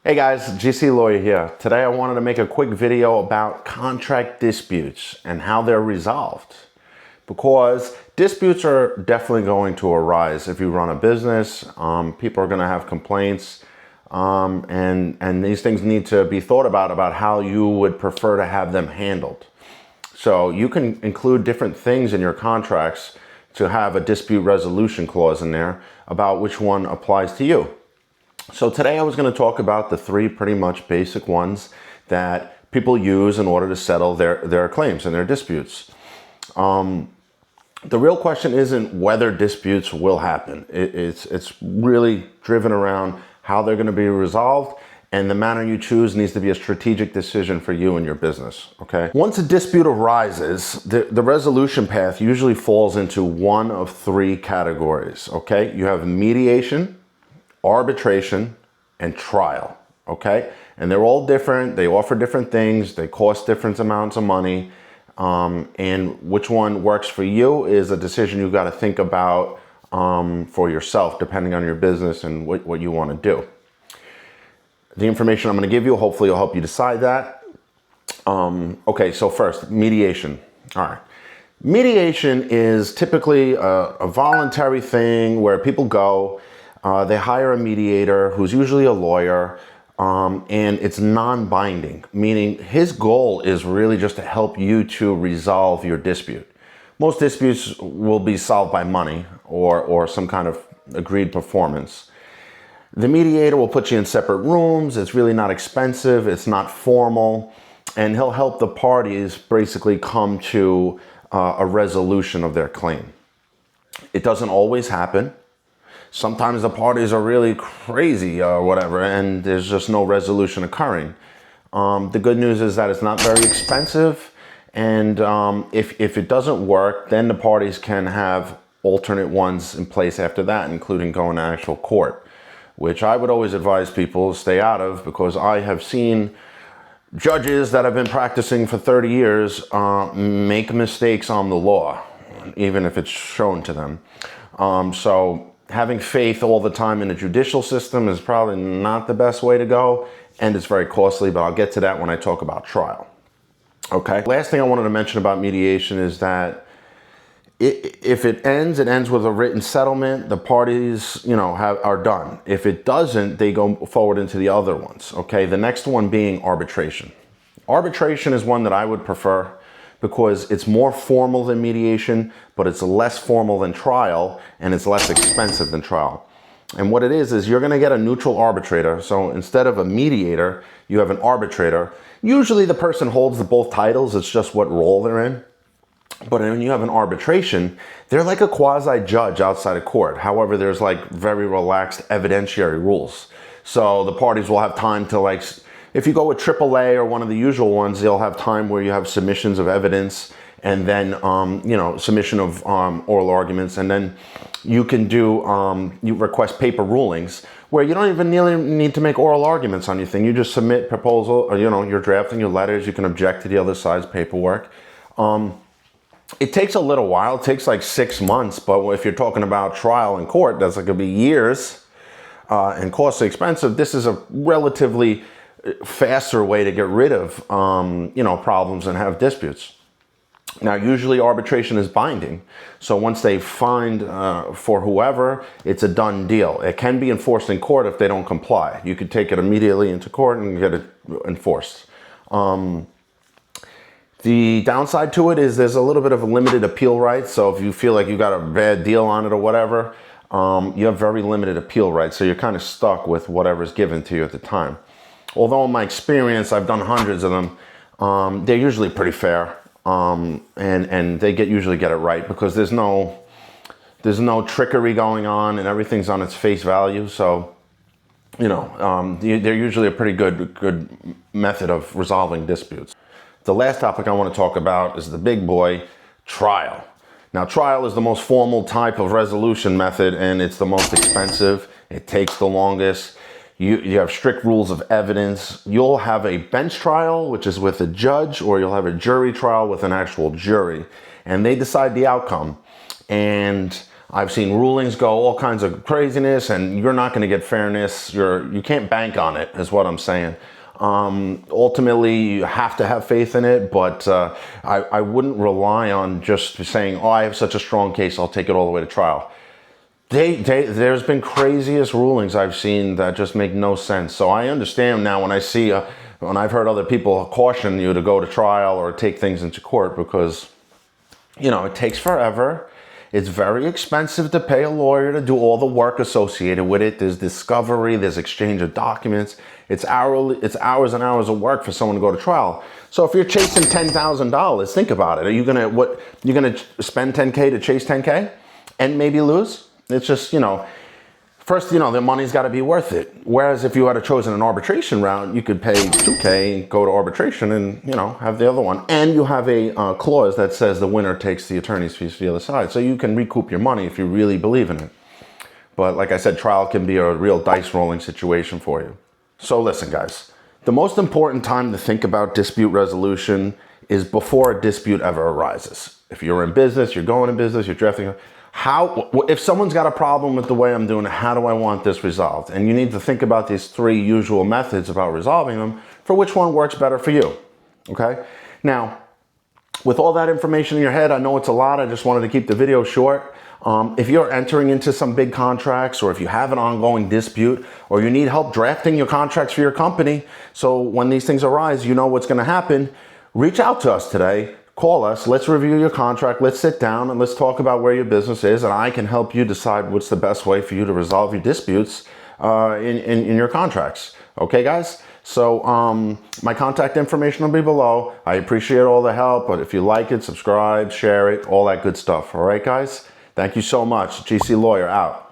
Hey guys, GC Lawyer here. Today I wanted to make a quick video about contract disputes and how they're resolved. Because disputes are definitely going to arise if you run a business. People are going to have complaints, and these things need to be thought about how you would prefer to have them handled. So you can include different things in your contracts to have a dispute resolution clause in there about which one applies to you. So today I was going to talk about the three pretty much basic ones that people use in order to settle their claims and their disputes. The real question isn't whether disputes will happen. It's really driven around how they're going to be resolved, and the manner you choose needs to be a strategic decision for you and your business, okay? Once a dispute arises, the resolution path usually falls into one of three categories, okay? You have mediation, arbitration, and trial, okay? And they're all different. They offer different things. They cost different amounts of money. And which one works for you is a decision you've got to think about for yourself, depending on your business and what you want to do. The information I'm going to give you, hopefully will help you decide that. Okay, so first, mediation. All right. Mediation is typically a voluntary thing where people go, they hire a mediator who's usually a lawyer, and it's non-binding, meaning his goal is really just to help you to resolve your dispute. Most disputes will be solved by money or some kind of agreed performance. The mediator will put you in separate rooms. It's really not expensive. It's not formal. And he'll help the parties basically come to a resolution of their claim. It doesn't always happen. Sometimes the parties are really crazy or whatever, and there's just no resolution occurring. The good news is that it's not very expensive, and if it doesn't work, then the parties can have alternate ones in place after that, including going to actual court, which I would always advise people to stay out of, because I have seen judges that have been practicing for 30 years make mistakes on the law, even if it's shown to them. So having faith all the time in the judicial system is probably not the best way to go, and it's very costly, but I'll get to that when I talk about trial. Okay. Last thing I wanted to mention about mediation is that if it ends with a written settlement, the parties, are done. If it doesn't, they go forward into the other ones. Okay. The next one being arbitration. Arbitration is one that I would prefer because it's more formal than mediation, but it's less formal than trial, and it's less expensive than trial. And what it is you're going to get a neutral arbitrator. So instead of a mediator, you have an arbitrator. Usually the person holds both titles. It's just what role they're in. But when you have an arbitration, they're like a quasi-judge outside of court. However, there's like very relaxed evidentiary rules. So the parties will have time to if you go with AAA or one of the usual ones, you'll have time where you have submissions of evidence, and then, submission of oral arguments. And then you can do, you request paper rulings where you don't even need to make oral arguments on anything. You just submit proposal, or, you're drafting your letters. You can object to the other side's paperwork. It takes a little while. It takes like 6 months. But if you're talking about trial in court, that's going to be years and costly, expensive. This is a relatively faster way to get rid of, problems and have disputes. Now, usually arbitration is binding. So once they find for whoever, it's a done deal. It can be enforced in court if they don't comply. You could take it immediately into court and get it enforced. The downside to it is there's a little bit of a limited appeal rights. So if you feel like you got a bad deal on it or whatever, you have very limited appeal rights. So you're kind of stuck with whatever's given to you at the time. Although in my experience, I've done hundreds of them, they're usually pretty fair, and they usually get it right, because there's no trickery going on, and everything's on its face value. So, they're usually a pretty good method of resolving disputes. The last topic I want to talk about is the big boy, trial. Now, trial is the most formal type of resolution method, and it's the most expensive. It takes the longest. You have strict rules of evidence. You'll have a bench trial, which is with a judge, or you'll have a jury trial with an actual jury, and they decide the outcome. And I've seen rulings go all kinds of craziness, and you're not going to get fairness. You can't bank on it, is what I'm saying. Ultimately, you have to have faith in it, but I wouldn't rely on just saying, oh, I have such a strong case, I'll take it all the way to trial. There's been craziest rulings I've seen that just make no sense. So I understand now when I see, when I've heard other people caution you to go to trial or take things into court, because, you know, it takes forever. It's very expensive to pay a lawyer to do all the work associated with it. There's discovery, there's exchange of documents. It's hours and hours of work for someone to go to trial. So if you're chasing $10,000, think about it. Are you gonna spend 10K to chase 10K and maybe lose? It's just, you know, first, you know, the money's got to be worth it. Whereas if you had chosen an arbitration route, you could pay 2K and go to arbitration and, you know, have the other one. And you have a clause that says the winner takes the attorney's fees for the other side. So you can recoup your money if you really believe in it. But like I said, trial can be a real dice rolling situation for you. So listen, guys, the most important time to think about dispute resolution is before a dispute ever arises. If you're in business, you're going in business, you're drafting, if someone's got a problem with the way I'm doing it, how do I want this resolved? And you need to think about these three usual methods about resolving them for which one works better for you, okay? Now, with all that information in your head, I know it's a lot, I just wanted to keep the video short. If you're entering into some big contracts, or if you have an ongoing dispute, or you need help drafting your contracts for your company, so when these things arise, you know what's gonna happen, reach out to us today. Call us, let's review your contract, let's sit down and let's talk about where your business is, and I can help you decide what's the best way for you to resolve your disputes in your contracts. Okay, guys? So my contact information will be below. I appreciate all the help, but if you like it, subscribe, share it, all that good stuff. All right, guys? Thank you so much. GC Lawyer out.